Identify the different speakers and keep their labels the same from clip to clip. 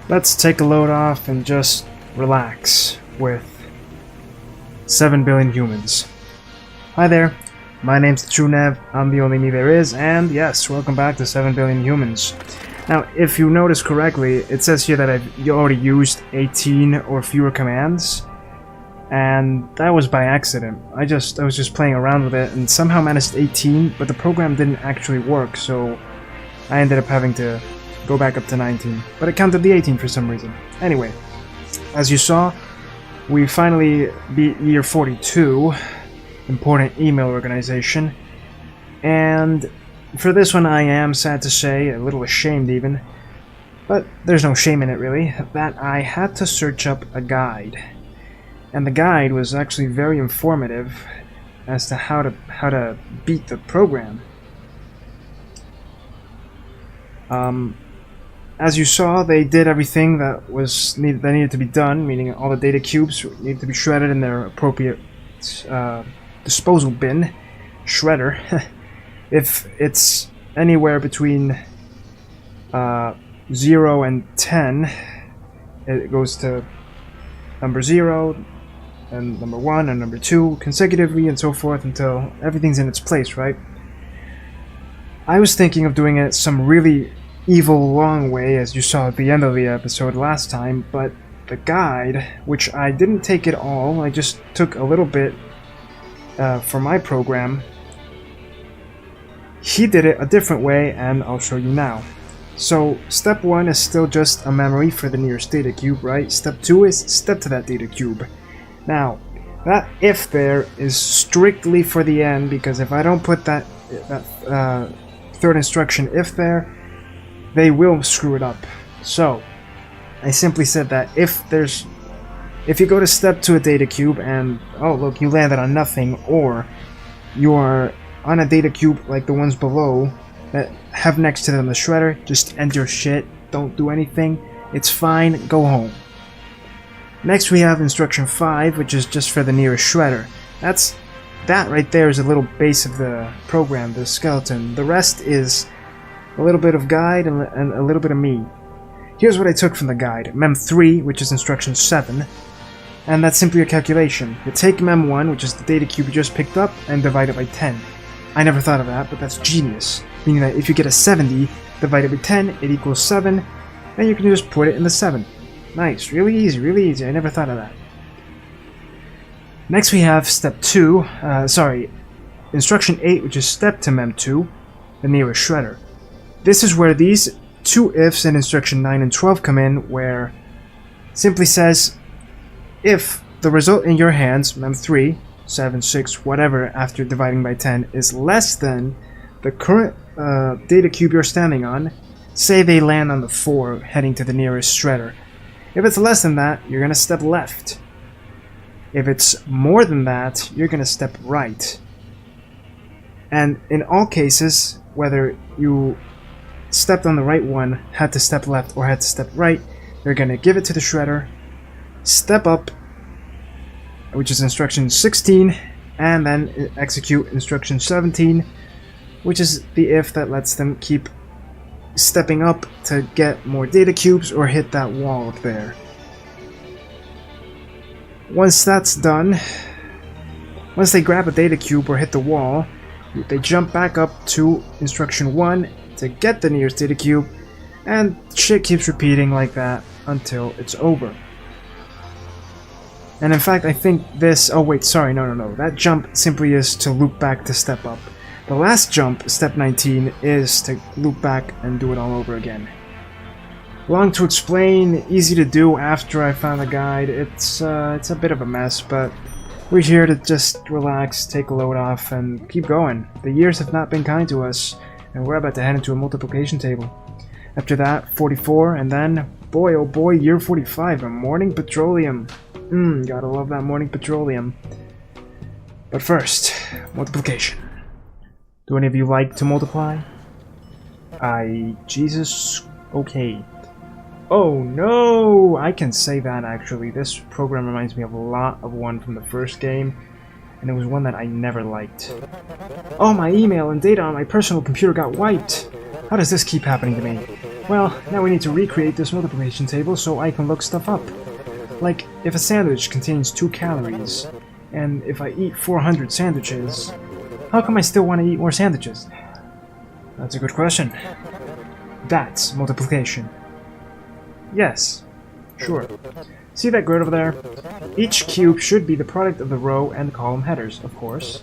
Speaker 1: Let's take a load off and just relax with 7 billion humans. Hi there, my name's TheTrueNev, I'm the only me there is, and yes, welcome back to 7 billion humans. Now, if you notice correctly, it says here that I've already used 18 or fewer commands, and that was by accident. I was just playing around with it and somehow managed 18, but the program didn't actually work, so I ended up having to go back up to 19, but it counted the 18 for some reason. Anyway, as you saw, we finally beat year 42, important email organization, and for this one I am, sad to say, a little ashamed even, but there's no shame in it really, that I had to search up a guide. And the guide was actually very informative as to how to beat the program. As you saw, they did everything that needed to be done, meaning all the data cubes need to be shredded in their appropriate disposal bin, shredder. If it's anywhere between 0 and 10, it goes to number 0, and number 1, and number 2, consecutively, and so forth until everything's in its place, right? I was thinking of doing it some really evil long way, as you saw at the end of the episode last time, but the guide, which I didn't take it all, I just took a little bit for my program, he did it a different way, and I'll show you now. So, step 1 is still just a memory for the nearest data cube, right? Step 2 is step to that data cube. Now, that if there is strictly for the end, because if I don't put that third instruction if there, they will screw it up. So, I simply said that if you go to step 2 a data cube and, oh look, you landed on nothing, or you are on a data cube like the ones below that have next to them the shredder, just end your shit, don't do anything, it's fine, go home. Next we have instruction 5, which is just for the nearest shredder. That right there is a little base of the program, the skeleton. The rest is a little bit of guide and a little bit of me. Here's what I took from the guide. Mem3, which is instruction 7, and that's simply a calculation. You take Mem1, which is the data cube you just picked up, and divide it by 10. I never thought of that, but that's genius. Meaning that if you get a 70 divided by 10, it equals 7, and you can just put it in the 7. Nice, really easy, I never thought of that. Next we have step 2, instruction 8, which is step to Mem2, the nearest shredder. This is where these two ifs in instruction 9 and 12 come in, where it simply says, if the result in your hands, Mem3, 7, 6, whatever, after dividing by 10, is less than the current data cube you're standing on, say they land on the 4, heading to the nearest shredder. If it's less than that, you're going to step left. If it's more than that, you're going to step right. And in all cases, whether you stepped on the right one, had to step left, or had to step right, you're going to give it to the shredder, step up, which is instruction 16, and then execute instruction 17, which is the if that lets them keep stepping up to get more data cubes or hit that wall up there. Once that's done, once they grab a data cube or hit the wall, they jump back up to instruction 1 to get the nearest data cube, and shit keeps repeating like that until it's over. And in fact, I think this... oh wait, sorry, no. That jump simply is to loop back to step up. The last jump, step 19, is to loop back and do it all over again. Long to explain, easy to do after I found the guide. It's a bit of a mess, but we're here to just relax, take a load off, and keep going. The years have not been kind to us, and we're about to head into a multiplication table. After that, 44, and then, boy oh boy, year 45, a morning petroleum. Gotta love that morning petroleum. But first, multiplication. Do any of you like to multiply? Jesus, okay. Oh no! I can say that actually. This program reminds me of a lot of one from the first game, and it was one that I never liked. Oh, my email and data on my personal computer got wiped! How does this keep happening to me? Well, now we need to recreate this multiplication table so I can look stuff up. Like, if a sandwich contains 2 calories, and if I eat 400 sandwiches, how come I still want to eat more sandwiches? That's a good question. That's multiplication. Yes, sure. See that grid over there? Each cube should be the product of the row and column headers, of course.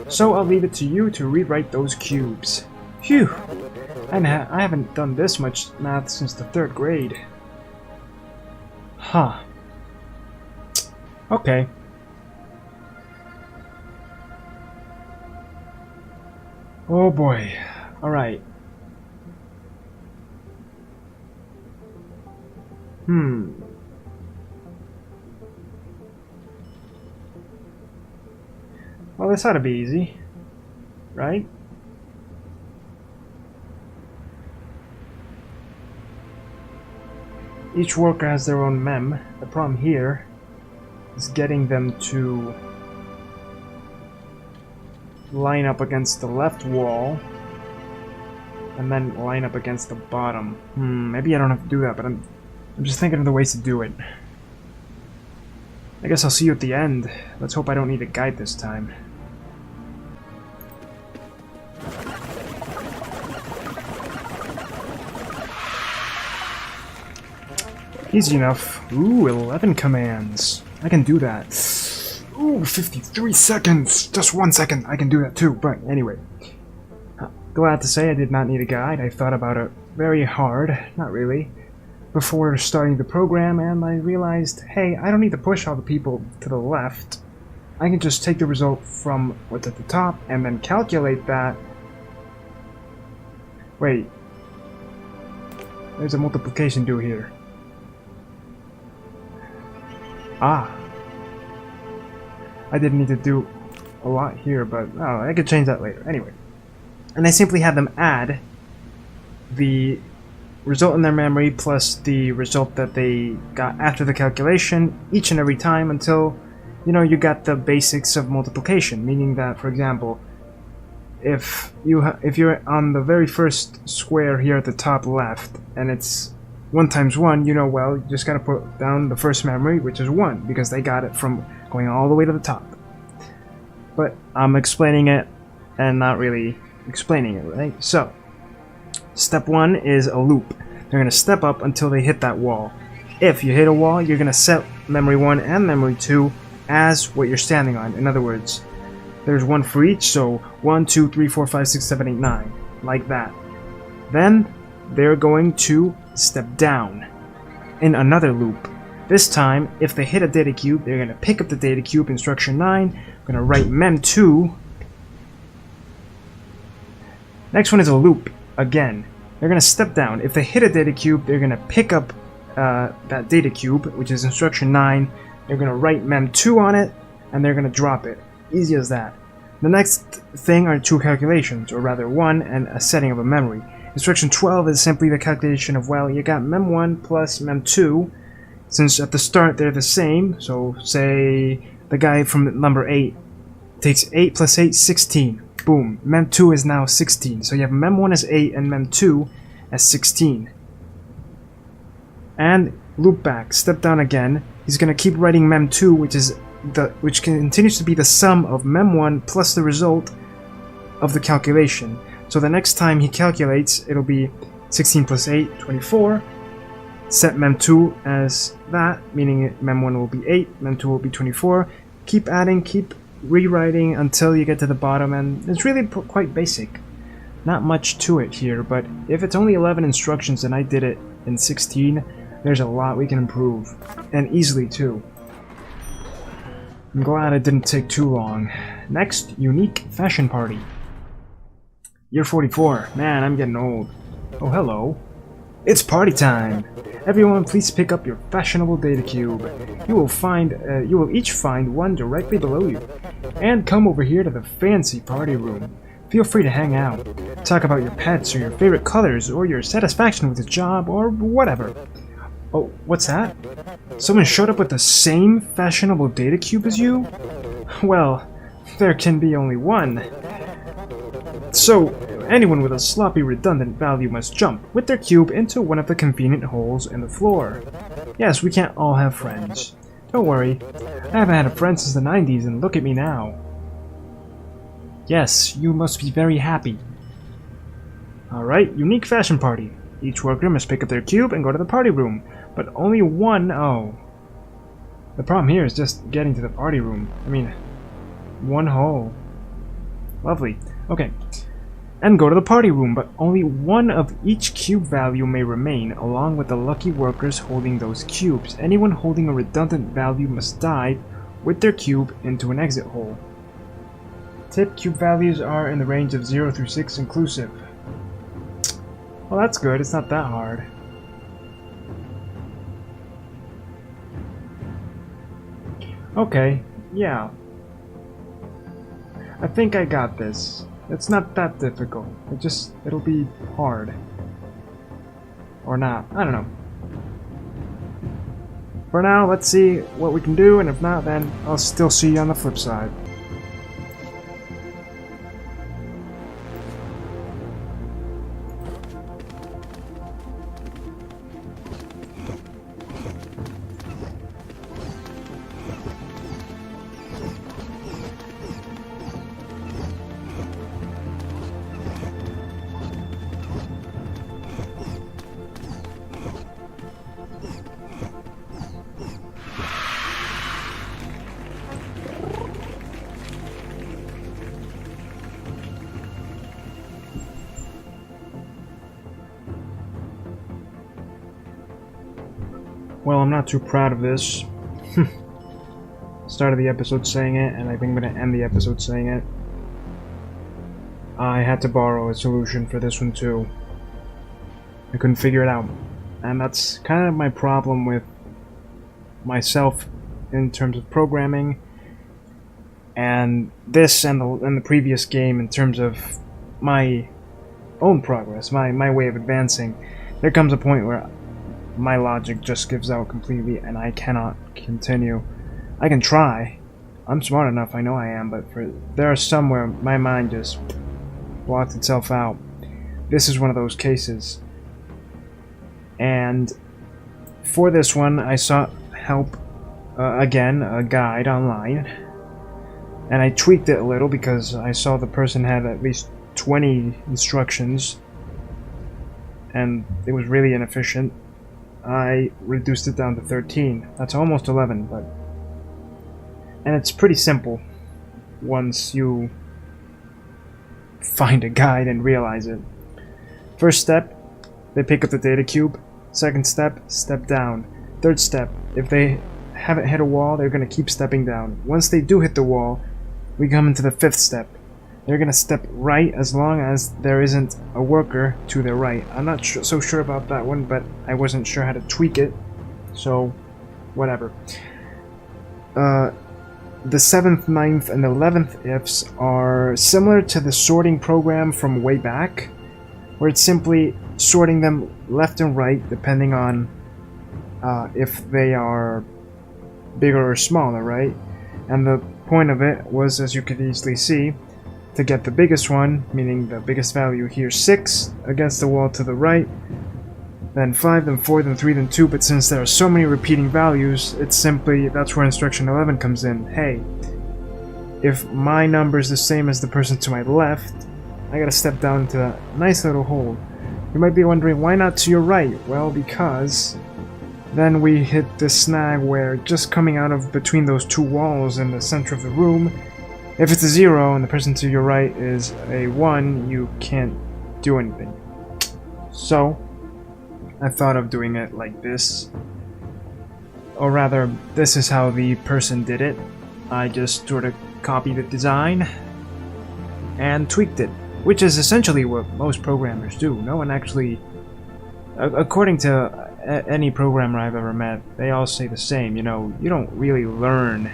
Speaker 1: So I'll leave it to you to rewrite those cubes. Phew! I haven't done this much math since the 3rd grade. Huh. Okay. Oh boy. Alright. Well, this ought to be easy. Right? Each worker has their own mem. The problem here is getting them to line up against the left wall and then line up against the bottom. Maybe I don't have to do that, but I'm just thinking of the ways to do it. I guess I'll see you at the end. Let's hope I don't need a guide this time. Easy enough. Ooh, 11 commands. I can do that. Ooh, 53 seconds! Just 1 second, I can do that too, but anyway. Glad to say I did not need a guide. I thought about it very hard, not really, before starting the program, and I realized, hey, I don't need to push all the people to the left. I can just take the result from what's at the top, and then calculate that. Wait. There's a multiplication due here. Ah. I didn't need to do a lot here, but oh, I could change that later. Anyway. And I simply have them add the result in their memory plus the result that they got after the calculation each and every time until, you know, you got the basics of multiplication. Meaning that, for example, if you're on the very first square here at the top left and it's 1 times 1, you know, well, you just gotta put down the first memory, which is 1, because they got it from going all the way to the top. But I'm explaining it and not really explaining it, right? So, step 1 is a loop. They're gonna step up until they hit that wall. If you hit a wall, you're gonna set memory 1 and memory 2 as what you're standing on. In other words, there's 1 for each, so 1, 2, 3, 4, 5, 6, 7, 8, 9, like that. Then they're going to step down in another loop. This time, if they hit a data cube, they're going to pick up the data cube, instruction 9, going to write mem2. Next one is a loop, again. They're going to step down. If they hit a data cube, they're going to pick up that data cube, which is instruction 9. They're going to write mem2 on it, and they're going to drop it. Easy as that. The next thing are 2 calculations, or rather 1 and a setting of a memory. Instruction 12 is simply the calculation of, well, you got mem1 plus mem2. Since at the start they're the same, so say the guy from number 8 takes 8 plus 8, 16. Boom. Mem2 is now 16. So you have mem1 as 8 and mem2 as 16. And loop back, step down again. He's going to keep writing mem2, which continues to be the sum of mem1 plus the result of the calculation. So the next time he calculates, it'll be 16 plus 8, 24. Set mem2 as that, meaning mem1 will be 8, mem2 will be 24. Keep adding, keep rewriting until you get to the bottom, and it's really quite basic. Not much to it here, but if it's only 11 instructions and I did it in 16, there's a lot we can improve. And easily too. I'm glad it didn't take too long. Next, unique fashion party. Year 44. Man, I'm getting old. Oh, hello. It's party time! Everyone, please pick up your fashionable data cube. You will each find one directly below you. And come over here to the fancy party room. Feel free to hang out. Talk about your pets or your favorite colors or your satisfaction with the job or whatever. Oh, what's that? Someone showed up with the same fashionable data cube as you? Well, there can be only one. So, Anyone with a sloppy redundant value must jump with their cube into one of the convenient holes in the floor. Yes, we can't all have friends. Don't worry, I haven't had a friend since the 90s and look at me now. Yes, you must be very happy. Alright, unique fashion party. Each worker must pick up their cube and go to the party room, but only one. Oh. The problem here is just getting to the party room. I mean, one hole. Lovely. Okay. And go to the party room, but only one of each cube value may remain, along with the lucky workers holding those cubes. Anyone holding a redundant value must dive with their cube into an exit hole. Tip: cube values are in the range of 0 through 6 inclusive. Well, that's good. It's not that hard. Okay, yeah. I think I got this. It's not that difficult. It'll be hard. Or not. I don't know. For now, let's see what we can do, and if not, then I'll still see you on the flip side. Well, I'm not too proud of this. Started the episode saying it, and I think I'm going to end the episode saying it. I had to borrow a solution for this one too. I couldn't figure it out. And that's kind of my problem with myself in terms of programming, and this and the previous game in terms of my own progress, my way of advancing. There comes a point where my logic just gives out completely and I cannot continue. I can try. I'm smart enough, I know I am, but there are some where my mind just blocks itself out. This is one of those cases. And for this one, I sought help, again, a guide online. And I tweaked it a little because I saw the person had at least 20 instructions. And it was really inefficient. I reduced it down to 13. That's almost 11, but... And it's pretty simple once you find a guide and realize it. First step, they pick up the data cube. Second step, step down. Third step, if they haven't hit a wall, they're going to keep stepping down. Once they do hit the wall, we come into the fifth step. They're going to step right as long as there isn't a worker to their right. I'm not so sure about that one, but I wasn't sure how to tweak it, so whatever. The 7th, 9th, and 11th ifs are similar to the sorting program from way back, where it's simply sorting them left and right depending on if they are bigger or smaller, right? And the point of it was, as you could easily see, to get the biggest one, meaning the biggest value here, 6, against the wall to the right, then 5, then 4, then 3, then 2, but since there are so many repeating values, it's simply, that's where instruction 11 comes in. Hey, if my number is the same as the person to my left, I gotta step down into a nice little hole. You might be wondering, why not to your right? Well, because then we hit this snag where just coming out of between those two walls in the center of the room, if it's a 0 and the person to your right is a 1, you can't do anything. So, I thought of doing it like this. Or rather, this is how the person did it. I just sort of copied the design and tweaked it, which is essentially what most programmers do. No one actually, according to any programmer I've ever met, they all say the same. You know, you don't really learn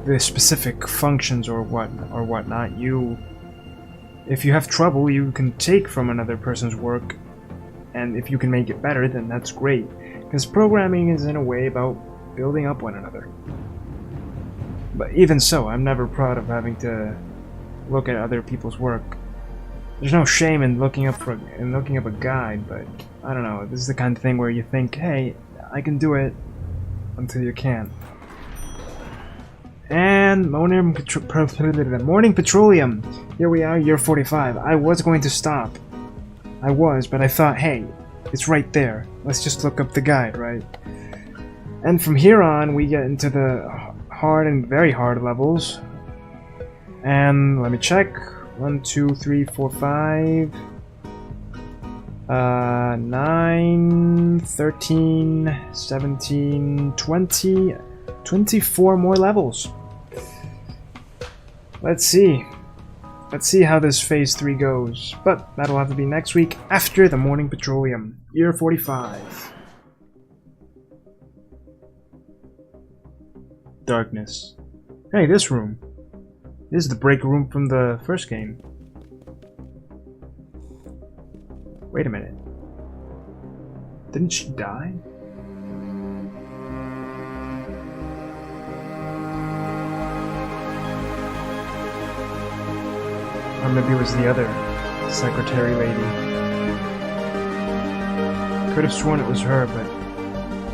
Speaker 1: the specific functions or whatnot. If you have trouble, you can take from another person's work, and if you can make it better, then that's great. Because programming is in a way about building up one another. But even so, I'm never proud of having to look at other people's work. there's no shame in looking up a guide, but I don't know. This is the kind of thing where you think, hey, I can do it, until you can't. And morning petroleum. Here we are, year 45. I was going to stop. I was, but I thought, hey, it's right there. Let's just look up the guide, right? And from here on, we get into the hard and very hard levels. And let me check. 1, 2, 3, 4, 5. 9, 13, 17, 20, 24 more levels. Let's see. Let's see how this phase 3 goes. But that'll have to be next week after the morning petroleum. Year 45. Darkness. Hey, this room. This is the break room from the first game. Wait a minute. Didn't she die? Or maybe it was the other secretary lady. Could have sworn it was her, but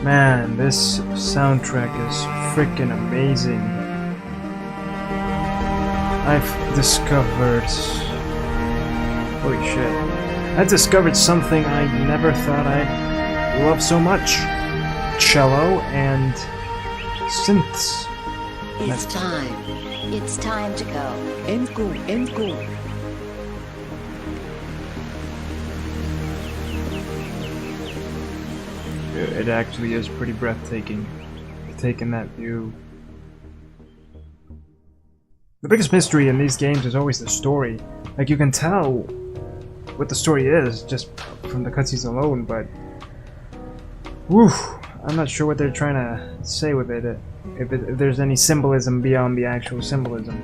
Speaker 1: man, this soundtrack is freaking amazing. I've discovered... Holy shit. I discovered something I never thought I'd love so much. Cello and synths.
Speaker 2: It's time. It's time to go. End school. End school.
Speaker 1: It actually is pretty breathtaking, taking that view. The biggest mystery in these games is always the story. Like, you can tell what the story is just from the cutscenes alone, but whew, I'm not sure what they're trying to say with it. If there's any symbolism beyond the actual symbolism.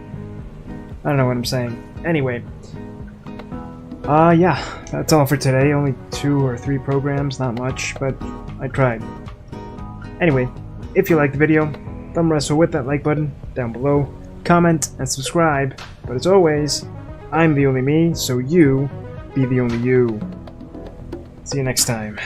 Speaker 1: I don't know what I'm saying. Anyway, yeah, that's all for today. Only 2 or 3 programs, not much, but I tried. Anyway, if you liked the video, thumb wrestle with that like button down below, comment, and subscribe. But as always, I'm the only me, so you be the only you. See you next time.